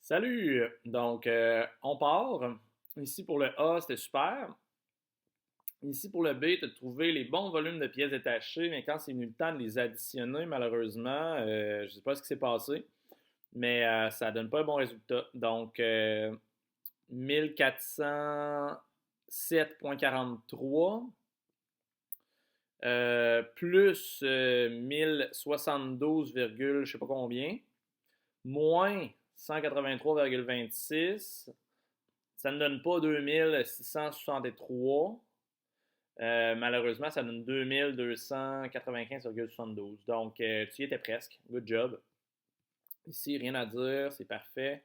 Salut! Donc, on part. Ici pour le A, c'était super. Ici pour le B, tu as trouvé les bons volumes de pièces détachées, mais quand c'est venu le temps de les additionner, malheureusement, je ne sais pas ce qui s'est passé, mais ça donne pas un bon résultat. Donc, 1407,43 plus 1072, je sais pas combien, moins 183,26. Ça ne donne pas 2663. Malheureusement, ça donne 2295,72. Donc, tu y étais presque. Good job. Ici, rien à dire, c'est parfait.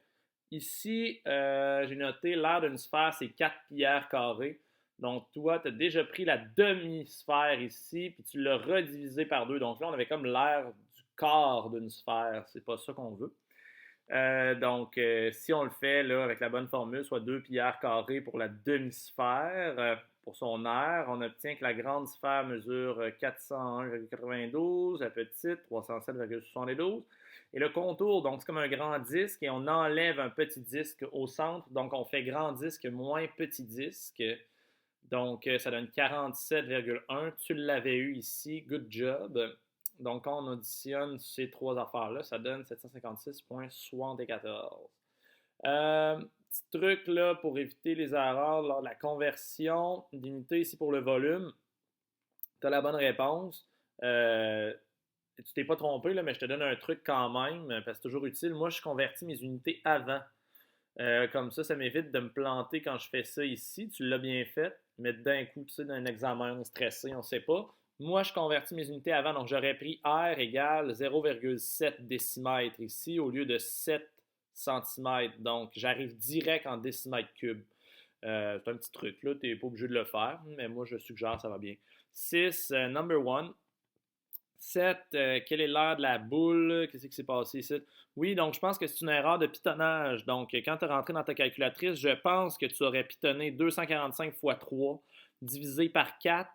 Ici, j'ai noté l'aire d'une sphère, c'est 4 pierres carrées. Donc, toi, tu as déjà pris la demi-sphère ici, puis tu l'as redivisé par deux. Donc là, on avait comme l'aire du quart d'une sphère. C'est pas ça qu'on veut. Si on le fait là, avec la bonne formule, soit 2 pierres carrées pour la demi-sphère, pour son aire, on obtient que la grande sphère mesure 401,92, la petite 307,72. Et le contour, donc c'est comme un grand disque et on enlève un petit disque au centre, donc on fait grand disque moins petit disque. Donc, ça donne 47,1. Tu l'avais eu ici. Good job. Donc, quand on additionne ces trois affaires-là, ça donne 756,74. Petit truc là pour éviter les erreurs lors de la conversion d'unité ici pour le volume. Tu as la bonne réponse. Tu t'es pas trompé, là, mais je te donne un truc quand même, parce que c'est toujours utile. Moi, je convertis mes unités avant. Comme ça m'évite de me planter quand je fais ça ici. Tu l'as bien fait, mais d'un coup, tu sais, d'un examen, on est stressé, on ne sait pas. Moi, je convertis mes unités avant, donc j'aurais pris R égale 0,7 décimètres ici au lieu de 7 centimètres. Donc, j'arrive direct en décimètres cubes. C'est un petit truc, là, tu n'es pas obligé de le faire, mais moi, je suggère, ça va bien. 6, number one. 7, quelle est l'heure de la boule? Qu'est-ce qui s'est passé ici? Oui, donc je pense que c'est une erreur de pitonnage. Donc, quand tu es rentré dans ta calculatrice, je pense que tu aurais pitonné 245 fois 3 divisé par 4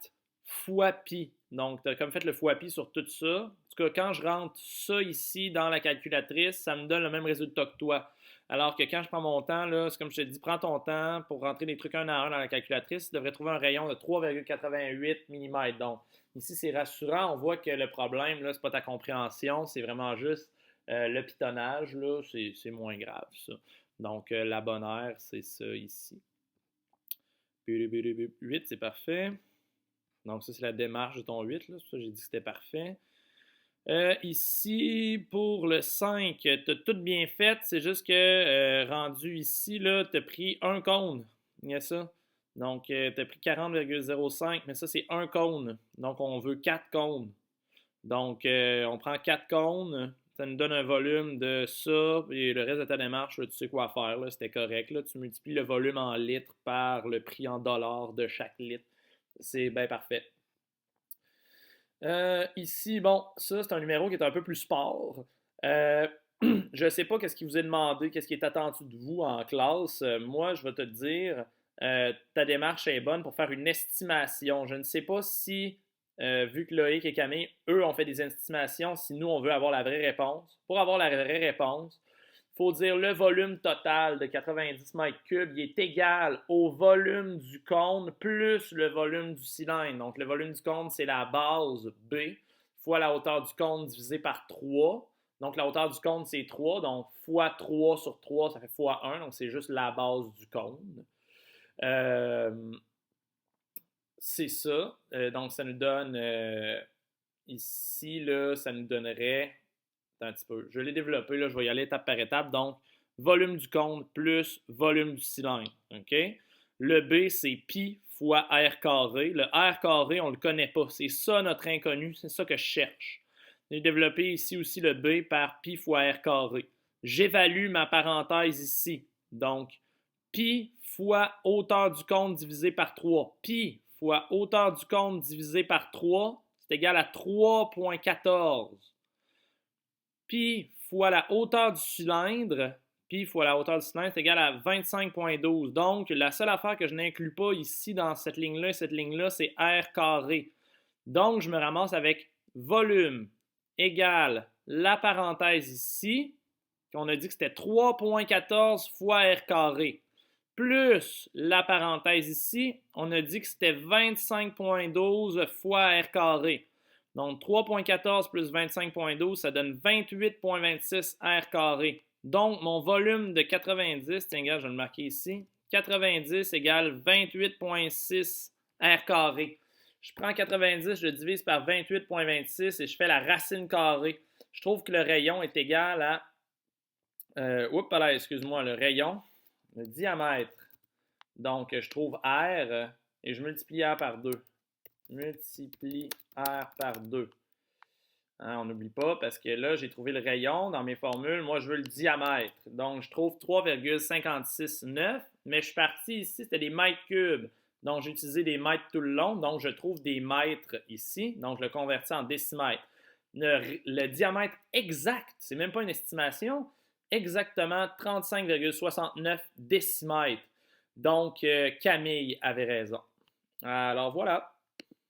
fois pi. Donc, tu as comme fait le fois pi sur tout ça. En tout cas, quand je rentre ça ici dans la calculatrice, ça me donne le même résultat que toi. Alors que quand je prends mon temps, là, c'est comme je te dis, prends ton temps pour rentrer les trucs un à un dans la calculatrice. Tu devrais trouver un rayon de 3,88 mm. Donc, ici, c'est rassurant. On voit que le problème, là, c'est pas ta compréhension, c'est vraiment juste le pitonnage. Là, c'est moins grave, ça. Donc, la bonne aire, c'est ça ici. 8, c'est parfait. Donc, ça, c'est la démarche de ton 8. Là. C'est pour ça que j'ai dit que c'était parfait. Ici, pour le 5, tu as tout bien fait. C'est juste que rendu ici, tu as pris un cône. Il y a ça. Donc, tu as pris 40,05, mais ça, c'est un cône. Donc, on veut 4 cônes. Donc, on prend 4 cônes. Ça nous donne un volume de ça. Et le reste de ta démarche, là, tu sais quoi faire. C'était correct. Là. Tu multiplies le volume en litres par le prix en dollars de chaque litre. C'est bien parfait. Ici, bon, ça, c'est un numéro qui est un peu plus sport. Je ne sais pas qu'est-ce qui vous est demandé, qu'est-ce qui est attendu de vous en classe. Moi, je vais te dire, ta démarche est bonne pour faire une estimation. Je ne sais pas si, vu que Loïc et Camille, eux, ont fait des estimations, si nous, on veut avoir la vraie réponse. Pour avoir la vraie réponse, il faut dire le volume total de 90 mètres cubes, il est égal au volume du cône plus le volume du cylindre. Donc, le volume du cône, c'est la base B fois la hauteur du cône divisé par 3. Donc, la hauteur du cône, c'est 3. Donc, fois 3 sur 3, ça fait fois 1. Donc, c'est juste la base du cône. C'est ça. Donc, ça nous donne ici, là, ça nous donnerait. Attends un petit peu. Je l'ai développé, là, je vais y aller étape par étape. Donc, volume du cône plus volume du cylindre. OK? Le B, c'est pi fois R carré. Le R carré, on ne le connaît pas. C'est ça notre inconnu. C'est ça que je cherche. J'ai développé ici aussi le B par pi fois R carré. J'évalue ma parenthèse ici. Donc, pi fois hauteur du cône divisé par 3. Pi fois hauteur du cône divisé par 3, c'est égal à 3,14. Pi fois la hauteur du cylindre, pi fois la hauteur du cylindre, c'est égal à 25,12. Donc, la seule affaire que je n'inclus pas ici dans cette ligne-là, c'est R carré. Donc, je me ramasse avec volume égale la parenthèse ici, qu'on a dit que c'était 3,14 fois R carré. Plus la parenthèse ici, on a dit que c'était 25,12 fois R carré. Donc 3,14 plus 25,12, ça donne 28,26 R carré. Donc mon volume de 90, tiens, regarde, je vais le marquer ici, 90 égale 28,6 R carré. Je prends 90, je le divise par 28,26 et je fais la racine carrée. Je trouve que le rayon est égal à... excuse-moi, le rayon, le diamètre. Donc, je trouve R et je multiplie R par 2. Multiplie R par 2. Hein, on n'oublie pas parce que là, j'ai trouvé le rayon dans mes formules. Moi, je veux le diamètre. Donc, je trouve 3,569. Mais je suis parti ici, c'était des mètres cubes. Donc, j'ai utilisé des mètres tout le long. Donc, je trouve des mètres ici. Donc, je le convertis en décimètres. Le diamètre exact, c'est même pas une estimation, exactement 35,69 décimètres. Donc, Camille avait raison. Alors, voilà.